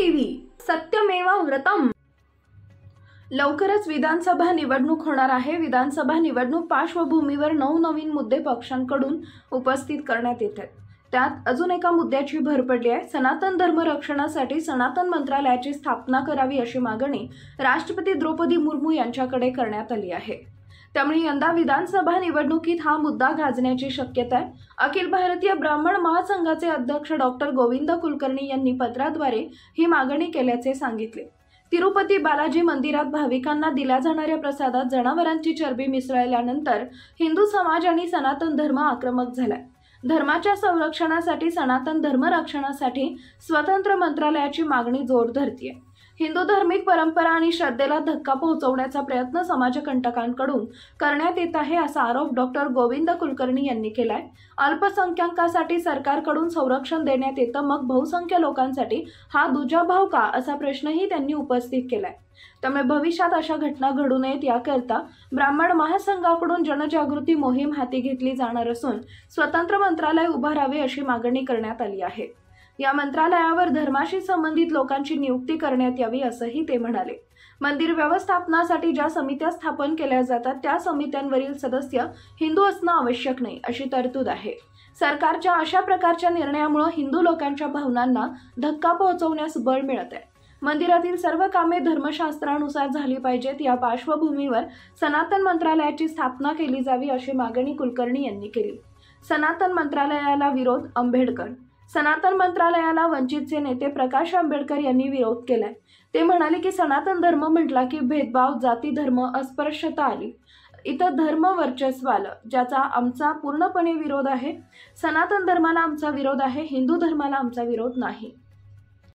TV सत्यमेव व्रतम। लवकरच विधानसभा निवडणूक होणार आहे। विधानसभा निवडणूक पार्श्वभूमीवर नवनवीन मुद्दे पक्षांकडून उपस्थित करण्यात येत आहेत। त्यात अजून एका मुद्द्याची भर पडली आहे। सनातन धर्म रक्षणासाठी सनातन मंत्रालयाची स्थापना करावी अशी मागणी राष्ट्रपती द्रौपदी मुर्मू यांच्याकडे करण्यात आली आहे। त्यामुळे यंदा विधानसभा निवडणुकीत हा मुद्दा गाजण्याची शक्यता आहे। अखिल भारतीय ब्राह्मण महासंघाचे अध्यक्ष डॉक्टर गोविंद कुलकर्णी यांनी पत्राद्वारे ही मागणी केल्याचे सांगितले। तिरुपती बालाजी मंदिरात भाविकांना दिल्या जाणाऱ्या प्रसादात जनावरांची चरबी मिसळल्यानंतर हिंदू समाज आणि सनातन धर्म आक्रमक झालाय। धर्माच्या संरक्षणासाठी सनातन धर्म रक्षणासाठी स्वतंत्र मंत्रालयाची मागणी जोर धरतीये। हिंदू धार्मिक परंपरा आणि श्रद्धेला धक्का पोहोचवण्याचा प्रयत्न समाजकंटकांकडून करण्यात येत आहे असा आरोप डॉक्टर गोविंद कुलकर्णी यांनी केलाय। अल्पसंख्याकांसाठी सरकारकडून संरक्षण देण्यात येतं, मग बहुसंख्य लोकांसाठी हा दुजाभाव का असा प्रश्नही त्यांनी उपस्थित केलाय। त्यामुळे भविष्यात अशा घटना घडू नयेत याकरता ब्राह्मण महासंघाकडून जनजागृती मोहीम हाती घेतली जाणार असून स्वतंत्र मंत्रालय उभारावे अशी मागणी करण्यात आली आहे। या मंत्रालयावर धर्माशी संबंधित लोकांची नियुक्ती करण्यात यावी असंही ते म्हणाले। मंदिर व्यवस्थापनासाठी ज्या समित्या स्थापन केल्या जातात त्या समित्यांवरील सदस्य हिंदू असणं आवश्यक नाही अशी तरतूद आहे। सरकारच्या अशा प्रकारच्या निर्णयामुळे हिंदू लोकांच्या भावनांना धक्का पोहोचवण्यास बळ मिळत आहे। मंदिरातील सर्व कामे धर्मशास्त्रानुसार झाली पाहिजेत। या पार्श्वभूमीवर सनातन मंत्रालयाची स्थापना केली जावी अशी मागणी कुलकर्णी यांनी केली। सनातन मंत्रालयाला विरोध आंबेडकर। सनातन मंत्रालयाला वंचितचे नेते प्रकाश आंबेडकर यांनी विरोध केलाय। ते म्हणाले की सनातन धर्म म्हटला की भेदभाव, जाती, धर्म, अस्पृश्यता आली, इथं धर्म वर्चस्व आलं, ज्याचा आमचा पूर्णपणे विरोध आहे। सनातन धर्माला आमचा विरोध आहे, हिंदू धर्माला आमचा विरोध नाही।